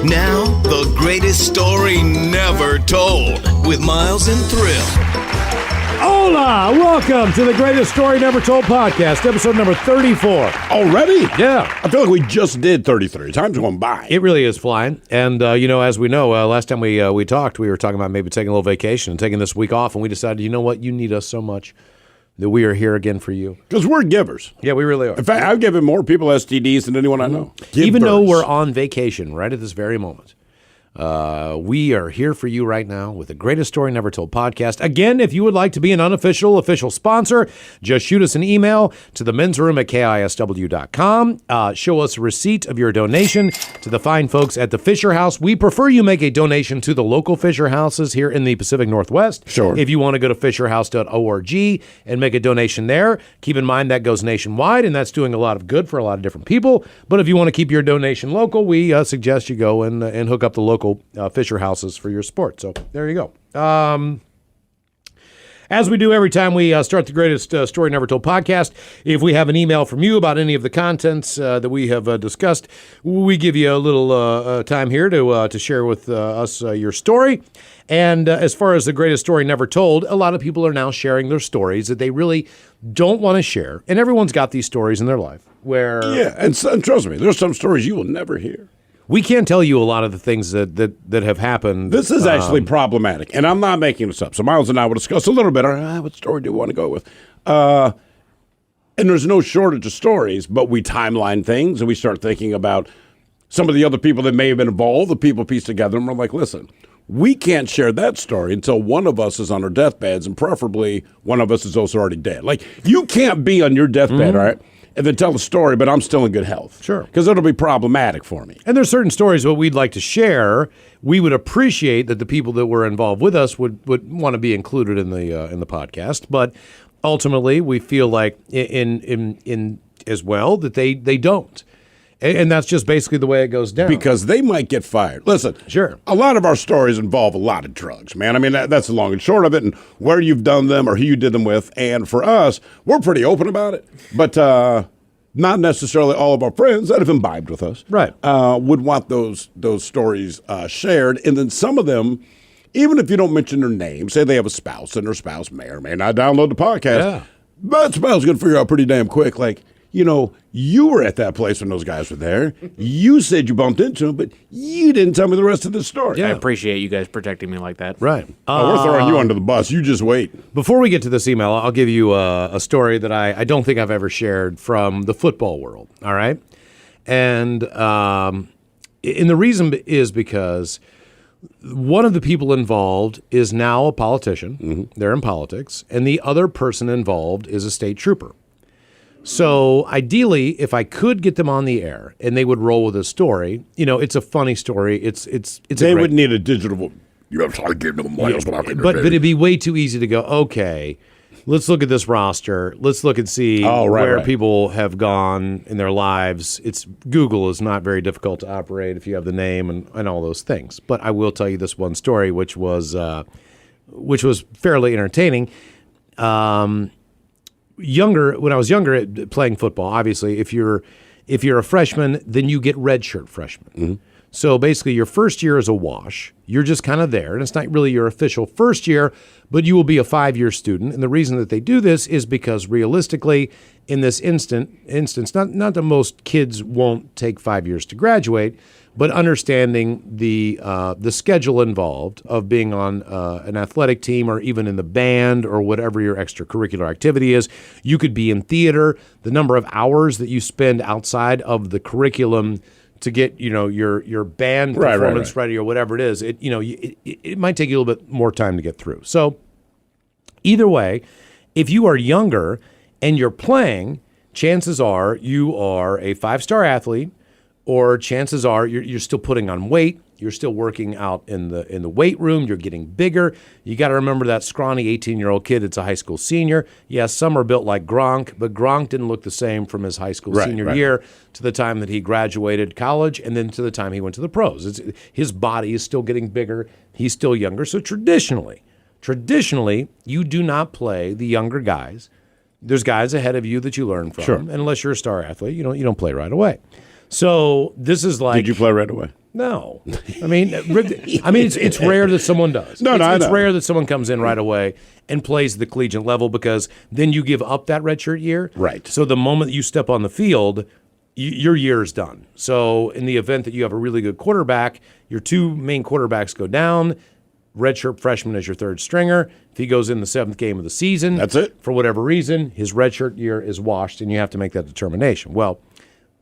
Now, the greatest story never told with Miles and Thrill. Hola! Welcome to the Greatest Story Never Told podcast, episode number 34. Already? Yeah. I feel like we just did 33. Time's going by. It really is flying. And, as we know, last time we talked, we were talking about maybe taking a little vacation and taking this week off, and we decided, you know what, you need us so much that we are here again for you. Because we're givers. Yeah, we really are. In fact, I've given more people STDs than anyone I know. Even though we're on vacation right at this very moment. We are here for you right now with the Greatest Story Never Told podcast. Again, if you would like to be an official sponsor, just shoot us an email to the men's room at KISW.com. Show us a receipt of your donation to the fine folks at the Fisher House. We prefer you make a donation to the local Fisher Houses here in the Pacific Northwest. Sure. If you want to go to fisherhouse.org and make a donation there, keep in mind that goes nationwide, and that's doing a lot of good for a lot of different people. But if you want to keep your donation local, we suggest you go and hook up the local Fisher Houses for your sport. So there you go. As we do every time we start the Greatest Story Never Told podcast, if we have an email from you about any of the contents that we have discussed, we give you a little time here to share with us your story. And as far as the Greatest Story Never Told, a lot of people are now sharing their stories that they really don't want to share. And everyone's got these stories in their life where... Yeah, and trust me, there's some stories you will never hear. We can't tell you a lot of the things that have happened. This is actually problematic, and I'm not making this up. So Miles and I will discuss a little bit on what story do we want to go with. And there's no shortage of stories, but we timeline things, and we start thinking about some of the other people that may have been involved, the people pieced together, and we're like, listen, we can't share that story until one of us is on our deathbeds, and preferably one of us is also already dead. Like, you can't be on your deathbed, all right? And then tell the story, but I'm still in good health. Sure. Because it'll be problematic for me. And there's certain stories that we'd like to share. We would appreciate that the people that were involved with us would want to be included in the podcast. But ultimately, we feel like in as well that they don't. And that's just basically the way it goes down. Because they might get fired. Listen, sure. A lot of our stories involve a lot of drugs, man. I mean, that's the long and short of it, and where you've done them or who you did them with. And for us, we're pretty open about it. But not necessarily all of our friends that have imbibed with us right. Would want those stories shared. And then some of them, even if you don't mention their name, say they have a spouse, and their spouse may or may not download the podcast. Yeah. That spouse is going to figure out pretty damn quick, like, you know, you were at that place when those guys were there. You said you bumped into them, but you didn't tell me the rest of the story. Yeah. I appreciate you guys protecting me like that. Right. We're throwing you under the bus. You just wait. Before we get to this email, I'll give you a story that I don't think I've ever shared from the football world, all right? And the reason is because one of the people involved is now a politician. Mm-hmm. They're in politics. And the other person involved is a state trooper. So ideally, if I could get them on the air and they would roll with a story, you know, it's a funny story. They would need a digital. You have to give them Miles, but it'd be way too easy to go. Okay, let's look at this roster. Let's look and see where people have gone in their lives. Google is not very difficult to operate if you have the name and all those things. But I will tell you this one story, which was fairly entertaining. When I was younger playing football, obviously, if you're a freshman, then you get redshirt freshman. Mm-hmm. So basically, your first year is a wash. You're just kind of there, and it's not really your official first year, but you will be a 5-year student. And the reason that they do this is because realistically, in this instance, not that most kids won't take 5 years to graduate, but understanding the schedule involved of being on an athletic team or even in the band or whatever your extracurricular activity is. You could be in theater. The number of hours that you spend outside of the curriculum to get your band performance ready or whatever it is, it might take you a little bit more time to get through. So either way, if you are younger and you're playing, chances are you are a 5-star athlete. Or chances are you're still putting on weight. You're still working out in the weight room. You're getting bigger. You got to remember that scrawny 18-year-old kid that's a high school senior. Yes, some are built like Gronk, but Gronk didn't look the same from his high school senior year to the time that he graduated college and then to the time he went to the pros. His body is still getting bigger. He's still younger. So traditionally, you do not play the younger guys. There's guys ahead of you that you learn from. Sure. And unless you're a star athlete, you don't play right away. So this is like... Did you play right away? No, I mean, it's rare that someone does. It's rare that someone comes in right away and plays the collegiate level because then you give up that redshirt year. Right. So the moment you step on the field, your year is done. So in the event that you have a really good quarterback, your two main quarterbacks go down. Redshirt freshman is your third stringer. If he goes in the 7th game of the season, that's it. For whatever reason, his redshirt year is washed, and you have to make that determination. Well,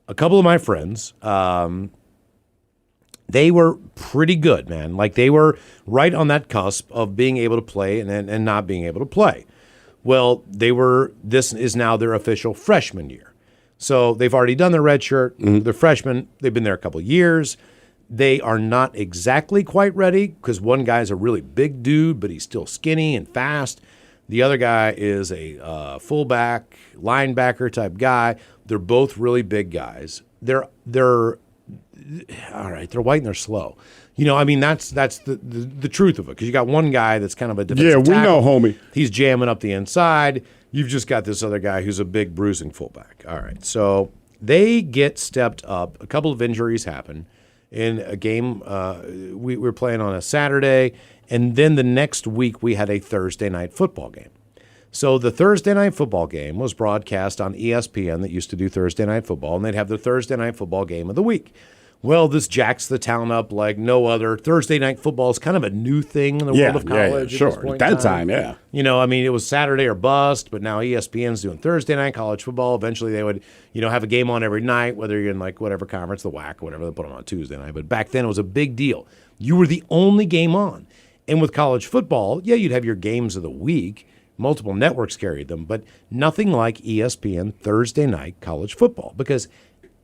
a couple of my friends. They were pretty good, man. Like they were right on that cusp of being able to play and not being able to play. Well, this is now their official freshman year. So they've already done their red shirt. Mm-hmm. They're freshmen. They've been there a couple of years. They are not exactly quite ready because one guy's a really big dude, but he's still skinny and fast. The other guy is a fullback, linebacker type guy. They're both really big guys. They're all right, they're white and they're slow. That's the truth of it. Because you got one guy that's kind of a defensive tackle. Know, homie. He's jamming up the inside. You've just got this other guy who's a big bruising fullback. All right, so they get stepped up. A couple of injuries happen in a game. We were playing on a Saturday, and then the next week we had a Thursday night football game. So the Thursday night football game was broadcast on ESPN that used to do Thursday night football, and they'd have the Thursday night football game of the week. Well, this jacks the town up like no other. Thursday night football is kind of a new thing in the world of college. Yeah, sure. At that time, yeah. It was Saturday or bust, but now ESPN's doing Thursday night college football. Eventually they would, have a game on every night, whether you're in like whatever conference, the WAC or whatever, they put them on Tuesday night. But back then it was a big deal. You were the only game on. And with college football, you'd have your games of the week. Multiple networks carried them, but nothing like ESPN Thursday night college football because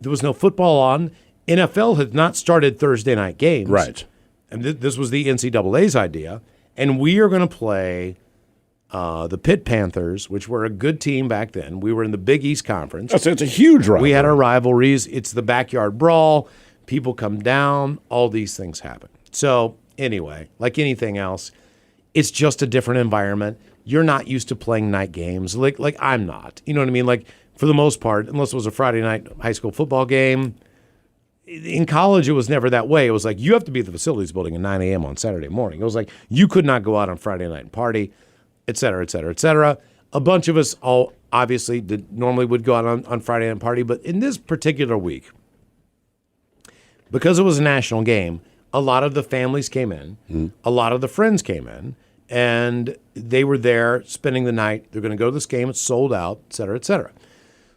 there was no football on. NFL had not started Thursday night games. Right. And this was the NCAA's idea. And we are going to play the Pitt Panthers, which were a good team back then. We were in the Big East Conference. Oh, so it's a huge rivalry. We had our rivalries. It's the backyard brawl. People come down. All these things happen. So anyway, like anything else, it's just a different environment. You're not used to playing night games. Like I'm not. You know what I mean? Like for the most part, unless it was a Friday night high school football game. In college, it was never that way. It was like you have to be at the facilities building at 9 a.m. on Saturday morning. It was like you could not go out on Friday night and party, et cetera, et cetera, et cetera. A bunch of us all obviously normally would go out on Friday night and party, but in this particular week, because it was a national game, a lot of the families came in, a lot of the friends came in, and they were there spending the night. They're going to go to this game. It's sold out, et cetera, et cetera.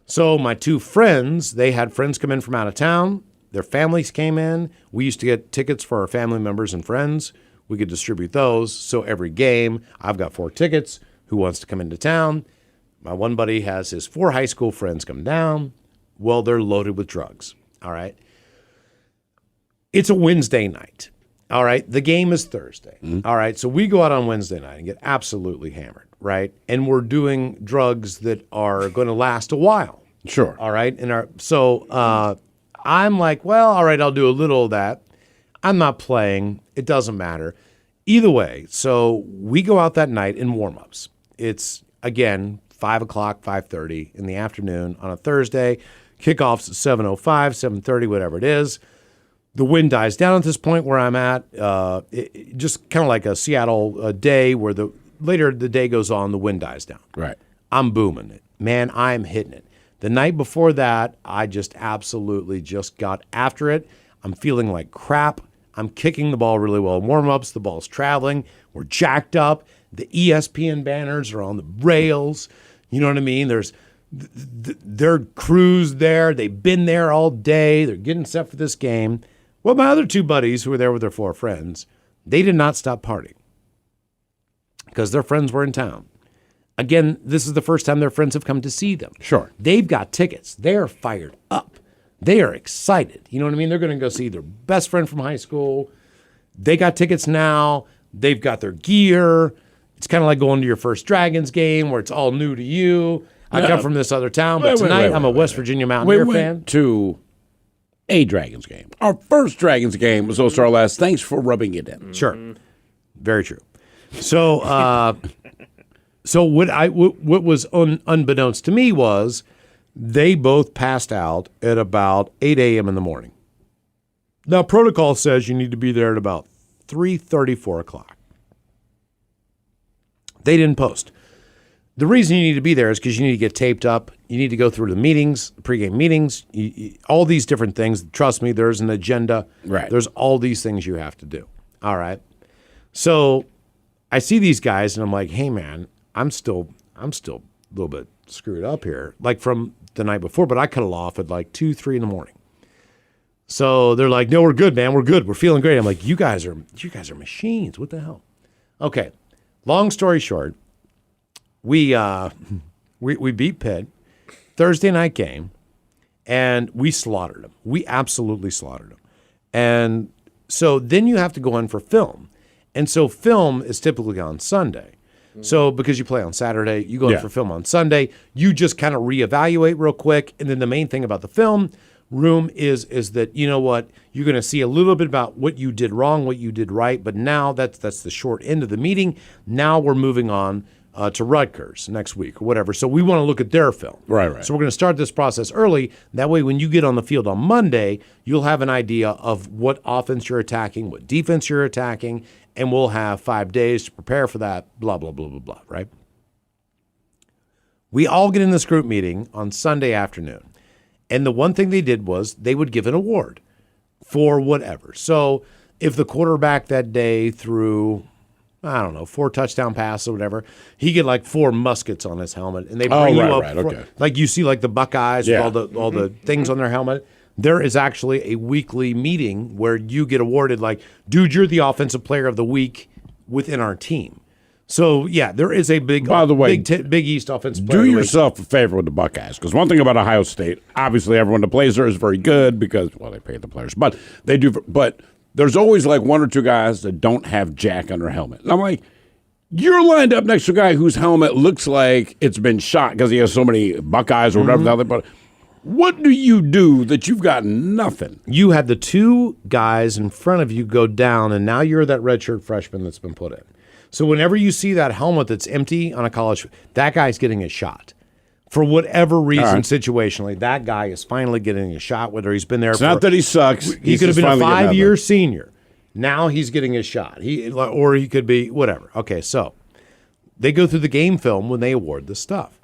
So my two friends, they had friends come in from out of town. Their families came in. We used to get tickets for our family members and friends. We could distribute those. So every game, I've got 4 tickets. Who wants to come into town? My one buddy has his 4 high school friends come down. Well, they're loaded with drugs. All right. It's a Wednesday night. All right. The game is Thursday. All right. So we go out on Wednesday night and get absolutely hammered. Right. And we're doing drugs that are going to last a while. Sure. All right. I'm like, well, all right, I'll do a little of that. I'm not playing. It doesn't matter. Either way, so we go out that night in warm-ups. It's, again, 5 o'clock, 5:30 in the afternoon on a Thursday. Kickoff's at 7:05, 7:30, whatever it is. The wind dies down at this point where I'm at. Just kind of like a Seattle day where later the day goes on, the wind dies down. Right. I'm booming it. Man, I'm hitting it. The night before that, I just absolutely just got after it. I'm feeling like crap. I'm kicking the ball really well in warm-ups. The ball's traveling. We're jacked up. The ESPN banners are on the rails. You know what I mean? There's their crews there. They've been there all day. They're getting set for this game. Well, my other 2 buddies who were there with their 4 friends, they did not stop partying because their friends were in town. Again, this is the first time their friends have come to see them. Sure. They've got tickets. They're fired up. They are excited. You know what I mean? They're going to go see their best friend from high school. They got tickets now. They've got their gear. It's kind of like going to your first Dragons game where it's all new to you. I come from this other town, but tonight I'm a West Virginia Mountaineer fan. We went to a Dragons game. Our first Dragons game was also our last. Thanks for rubbing it in. Sure. Very true. So, So what was unbeknownst to me was they both passed out at about 8 a.m. in the morning. Now, protocol says you need to be there at about 3:30, 4 o'clock. They didn't post. The reason you need to be there is because you need to get taped up. You need to go through the meetings, pregame meetings, all these different things. Trust me, there's an agenda. Right. There's all these things you have to do. All right. So I see these guys and I'm like, hey man, I'm still a little bit screwed up here, like from the night before, but I cut it off at like 2, 3 in the morning. So they're like, no, we're good, man. We're good. We're feeling great. I'm like, you guys are machines. What the hell? Okay. Long story short, we beat Pitt Thursday night game, and we slaughtered them. We absolutely slaughtered them. And so then you have to go in for film. And so film is typically on Sunday. So because you play on Saturday, you go in for film on Sunday. You just kind of reevaluate real quick. And then the main thing about the film room is that, you know what, you're going to see a little bit about what you did wrong, what you did right. But now that's the short end of the meeting. Now we're moving on to Rutgers next week or whatever. So we want to look at their film. Right. So we're going to start this process early. That way, when you get on the field on Monday, you'll have an idea of what offense you're attacking, what defense you're attacking, and we'll have 5 days to prepare for that, blah, blah, blah, blah, blah, right? We all get in this group meeting on Sunday afternoon. And the one thing they did was they would give an award for whatever. So if the quarterback that day threw, I don't know, 4 touchdown passes or whatever, he get like 4 muskets on his helmet. And they bring you up, okay. like you see like the Buckeyes with all the things on their helmet. There is actually a weekly meeting where you get awarded like, dude, you're the offensive player of the week within our team. So, yeah, there is a big, by the way, Big East offensive player. Do yourself a favor with the Buckeyes, because one thing about Ohio State, obviously everyone that plays there is very good because, well, they pay the players, but they do. But there's always like 1 or 2 guys that don't have jack on their helmet. And I'm like, you're lined up next to a guy whose helmet looks like it's been shot because he has so many Buckeyes or whatever. But what do you do that you've got nothing? You had the 2 guys in front of you go down, and now you're that redshirt freshman that's been put in. So whenever you see that helmet that's empty on a college, that guy's getting a shot. For whatever reason, situationally, that guy is finally getting a shot, whether he's been there It's not that he sucks. He could have been a 5-year senior. Now he's getting a shot. Or he could be whatever. Okay, so they go through the game film when they award this stuff.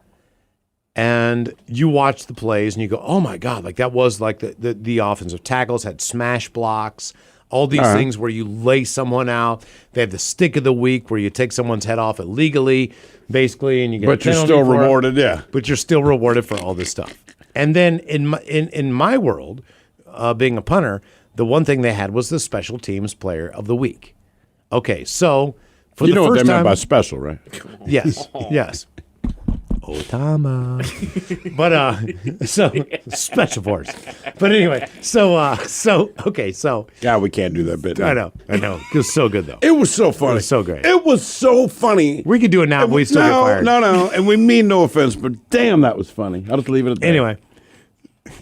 And you watch the plays and you go, oh my God, like that was like the offensive tackles had smash blocks, all these things where you lay someone out. They have the stick of the week where you take someone's head off illegally, basically, and you get. But you're still rewarded, But you're still rewarded for all this stuff. And then in my world, being a punter, the one thing they had was the special teams player of the week. Okay, so for the first time, what they meant by special, right? Yes, yes. Otama. But so special force. But anyway, okay, so God, we can't do that bit now. I know. It was so good though. It was so funny. It was so great. It was so funny. We could do it now, but we still get fired. No, and we mean no offense, but damn, that was funny. I'll just leave it at that. Anyway.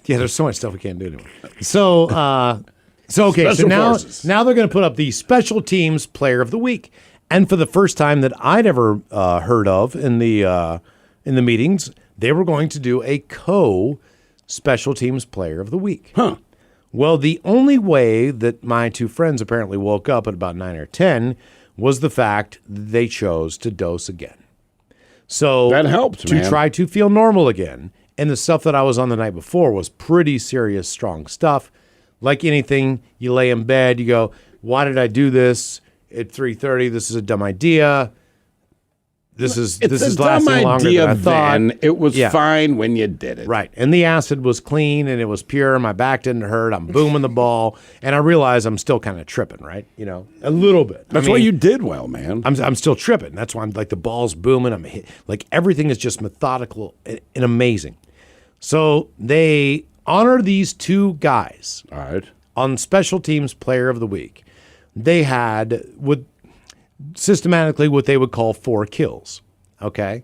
Yeah, there's so much stuff we can't do anymore. So okay, Special so forces. now they're going to put up the special teams player of the week. And for the first time that I'd ever heard of in the meetings, they were going to do a special teams player of the week. Huh. Well, the only way that my 2 friends apparently woke up at about 9 or 10 was the fact they chose to dose again. So that helped, to man. try to feel normal again. And the stuff that I was on the night before was pretty serious, strong stuff. Like anything, you lay in bed, you go, why did I do this at 3:30? This is a dumb idea. This is lasting longer than I thought. Then. It was fine when you did it. Right. And the acid was clean and it was pure. My back didn't hurt. I'm booming the ball. And I realize I'm still kind of tripping, right? You know, a little bit. That's why you did well, man. I'm still tripping. That's why I'm like the ball's booming. I'm hit, like everything is just methodical and amazing. So they honor these 2 guys. All right. On special teams player of the week. They had systematically what they would call 4 kills. Okay?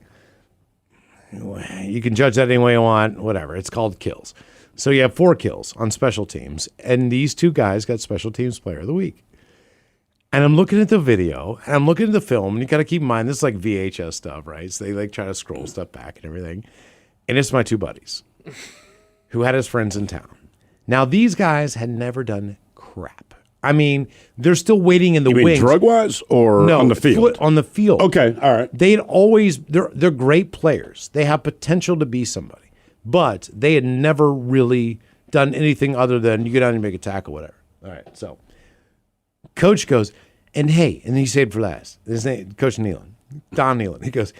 You can judge that any way you want, whatever. It's called kills. So you have 4 kills on special teams, and these 2 guys got special teams player of the week. And I'm looking at the video, and I'm looking at the film, and you got to keep in mind, this is like VHS stuff, right? So they like try to scroll stuff back and everything. And it's my 2 buddies who had his friends in town. Now, these guys had never done crap. I mean, they're still waiting in the You mean wings. drug-wise or No, on the field? on the field. Okay, all right. They're great players. They have potential to be somebody, but they had never really done anything other than you get down and make a tackle, whatever. All right, so coach goes, and hey, and he said for last, his name, Coach Nealon, Don Nealon. He goes,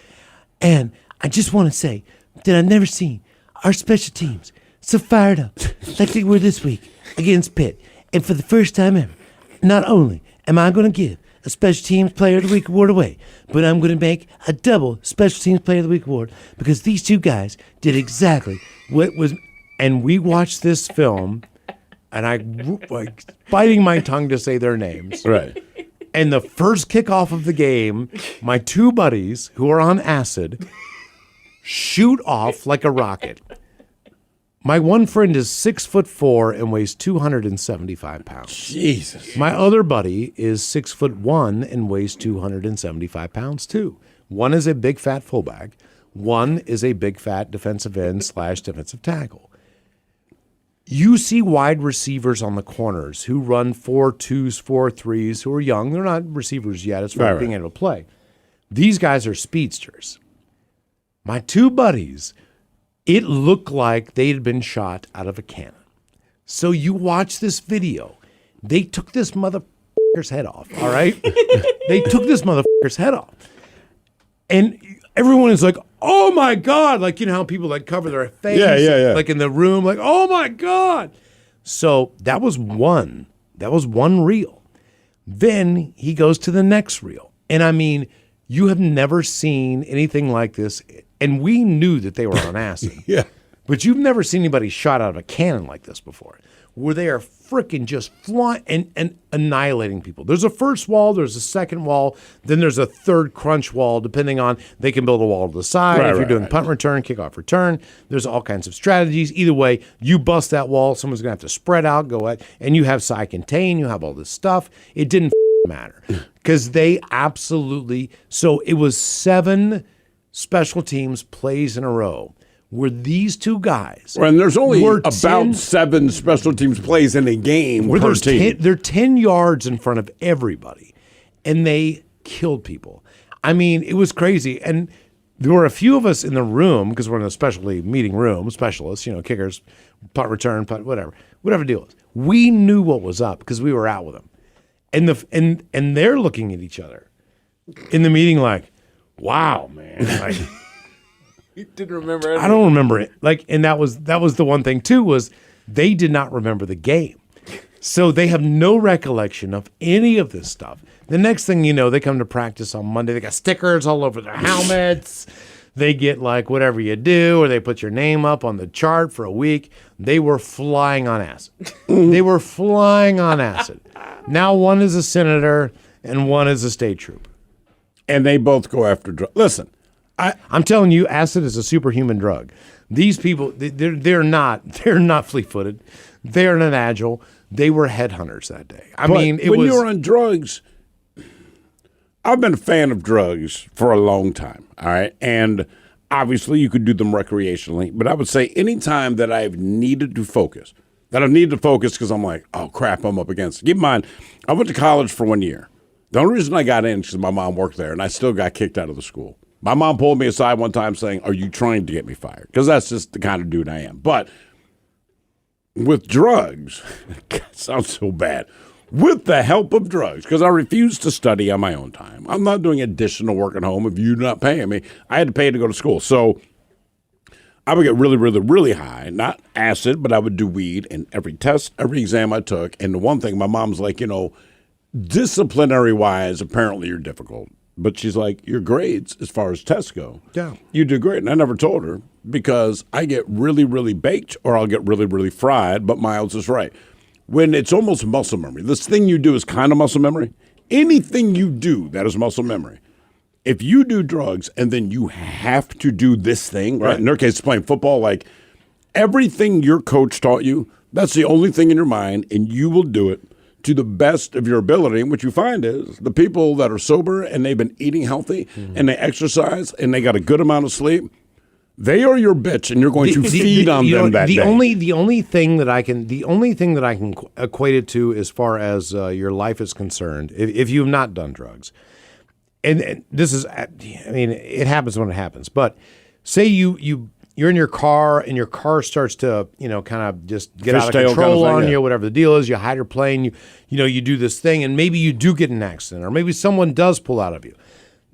and I just want to say that I've never seen our special teams so fired up like they were this week against Pitt. And for the first time ever, not only am I going to give a Special Teams Player of the Week award away, but I'm going to make a double Special Teams Player of the Week award because these two guys did exactly what was. And we watched this film, and I like biting my tongue to say their names. Right. And the first kickoff of the game, my two buddies who are on acid shoot off like a rocket. My one friend is 6'4" and weighs 275 pounds. Jesus. My other buddy is 6'1" and weighs 275 pounds too. One is a big fat fullback. One is a big fat defensive end / defensive tackle. You see wide receivers on the corners who run 4.2s, 4.3s, who are young. They're not receivers yet as far as being able to play. These guys are speedsters. My two buddies, it looked like they had been shot out of a cannon. So you watch this video. They took this motherfucker's head off, all right? They took this motherfucker's head off. And everyone is like, oh my God. Like, you know how people like cover their face? Yeah. Like in the room, like, oh my God. So that was one. That was one reel. Then he goes to the next reel. And I mean, you have never seen anything like this. And we knew that they were on acid. Yeah. But you've never seen anybody shot out of a cannon like this before, where they are freaking just flying and annihilating people. There's a first wall, there's a second wall, then there's a third crunch wall, depending on, they can build a wall to the side. If you're doing punt return, kickoff return, there's all kinds of strategies. Either way, you bust that wall, someone's going to have to spread out, go at, and you have side contain, you have all this stuff. It didn't matter because they absolutely, so it was 7 special teams plays in a row where these two guys. And there's only about 10 7 special teams plays in a game where per team. They're 10 yards in front of everybody, and they killed people. I mean, it was crazy. And there were a few of us in the room because we're in a specialty meeting room, specialists, you know, kickers, punt return, punt, whatever the deal was. We knew what was up because we were out with them. And they're looking at each other in the meeting like, wow, man. Like, You didn't remember anything. I don't remember it. Like, and that was the one thing too, was they did not remember the game. So they have no recollection of any of this stuff. The next thing you know, they come to practice on Monday. They got stickers all over their helmets. They get like whatever you do, or they put your name up on the chart for a week. They were flying on acid. They were flying on acid. Now one is a senator and one is a state trooper. And they both go after drugs. Listen, I'm telling you, acid is a superhuman drug. These people, they're not fleet-footed. They're not agile. They were headhunters that day. I mean, when you're on drugs, I've been a fan of drugs for a long time, all right? And obviously you could do them recreationally, but I would say anytime that I've needed to focus because I'm like, oh, crap, I'm up against it. Keep in mind, I went to college for 1 year. The only reason I got in is because my mom worked there, and I still got kicked out of the school. My mom pulled me aside one time saying, are you trying to get me fired? Because that's just the kind of dude I am. But with drugs, God, it sounds so bad. With the help of drugs, because I refused to study on my own time. I'm not doing additional work at home if you're not paying me. I had to pay to go to school. So I would get really, really, really high. Not acid, but I would do weed in every test, every exam I took. And the one thing, my mom's like, you know, disciplinary-wise, apparently you're difficult. But she's like, your grades, as far as tests go, Yeah. you do great. And I never told her because I get really, really baked or I'll get really, really fried. But Miles is right. When it's almost muscle memory, this thing you do is kind of muscle memory. Anything you do, that is muscle memory. If you do drugs and then you have to do this thing, right? In their case, playing football, like everything your coach taught you, that's the only thing in your mind, and you will do it to the best of your ability. And what you find is the people that are sober and they've been eating healthy and they exercise and they got a good amount of sleep, They are your bitch, and you're going to feed on them that day. The only thing that I can equate it to, as far as your life is concerned, if you've not done drugs, and this is, I mean, it happens when it happens. But say you're in your car and your car starts to, kind of just get out of control on you, whatever the deal is. You hydroplane, you do this thing, and maybe you do get in an accident, or maybe someone does pull out of you,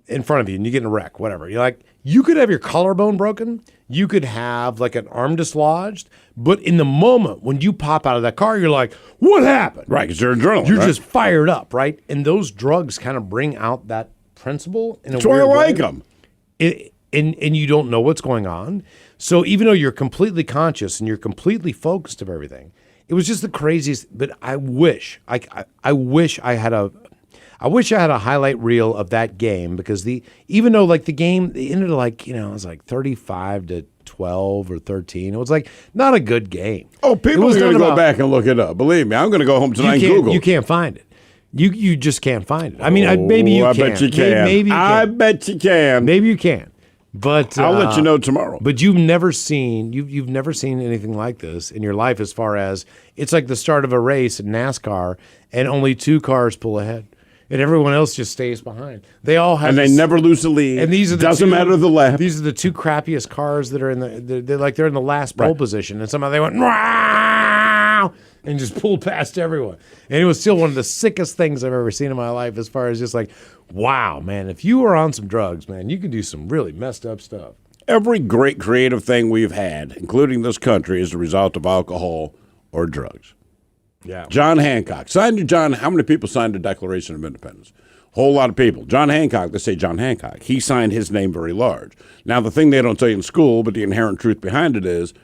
in front of you, and you get in a wreck, whatever. You're like, you could have your collarbone broken, you could have like an arm dislodged, but in the moment when you pop out of that car, you're like, what happened? Right, because you're adrenaline. You're just fired up, right? And those drugs kind of bring out that principle in a That's weird why I way. like them. And you don't know what's going on. So even though you're completely conscious and you're completely focused of everything, it was just the craziest. But I wish I had a highlight reel of that game, because even though like the game ended like, it was like 35-12 or 13. It was like not a good game. Oh, people are going to go back and look it up. Believe me, I'm going to go home tonight and Google. You can't find it. You just can't find it. I mean, maybe you can. I bet you can. Maybe you can. I bet you can. Maybe you can. But I'll let you know tomorrow. But you've never seen anything like this in your life, as far as it's like the start of a race in NASCAR and only 2 cars pull ahead and everyone else just stays behind. They all have, and they never lose the lead. And these are doesn't matter the lap. These are the 2 crappiest cars that are in they're in the last pole position, and somehow they went wow and just pulled past everyone. And it was still one of the sickest things I've ever seen in my life, as far as just like, wow, man, if you were on some drugs, man, you could do some really messed up stuff. Every great creative thing we've had, including this country, is a result of alcohol or drugs. Yeah. John Hancock. How many people signed the Declaration of Independence? A whole lot of people. John Hancock, let's say John Hancock, he signed his name very large. Now, the thing they don't tell you in school, but the inherent truth behind it is,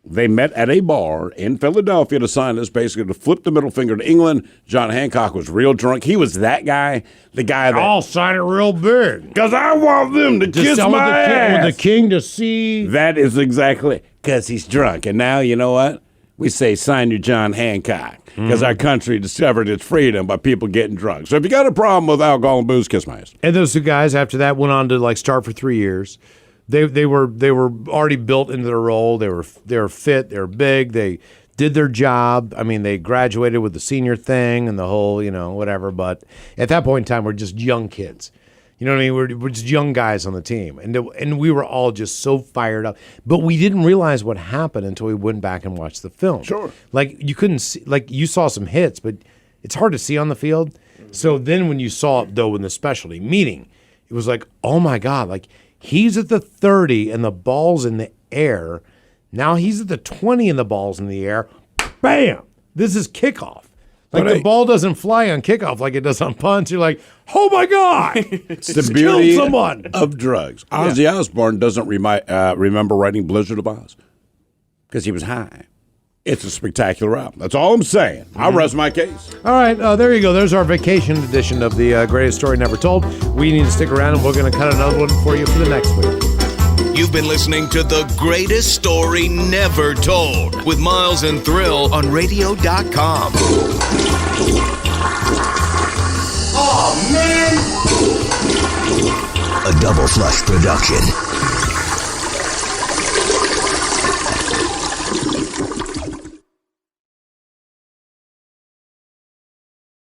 they met at a bar in Philadelphia to sign this, basically to flip the middle finger to England. John Hancock was real drunk. He was that guy, the guy that... I'll sign it real big. Because I want them to kiss my ass. The king to see. That is exactly, because he's drunk. And now, you know what? We say, sign your John Hancock, because our country discovered its freedom by people getting drunk. So if you got a problem with alcohol and booze, kiss my ass. And those 2 guys, after that, went on to like start for 3 years. They were already built into their role. They were fit. They were big. They did their job. I mean, they graduated with the senior thing and the whole, whatever. But at that point in time, we're just young kids. You know what I mean? We're just young guys on the team, and we were all just so fired up. But we didn't realize what happened until we went back and watched the film. Sure. Like you couldn't see, like you saw some hits, but it's hard to see on the field. So then when you saw it though in the specialty meeting, it was like, oh my God, like. He's at the 30 and the ball's in the air. Now he's at the 20 and the ball's in the air. Bam! This is kickoff. Like the ball doesn't fly on kickoff like it does on punts. You're like, oh my God! It's the beauty killed someone. of drugs. Ozzy Osbourne doesn't remember writing Blizzard of Oz because he was high. It's a spectacular album. That's all I'm saying. I'll rest my case. All right, there you go. There's our vacation edition of the Greatest Story Never Told. We need to stick around, and we're going to cut another one for you for the next week. You've been listening to The Greatest Story Never Told with Miles and Thrill on radio.com. Oh, man! A Double Flush production.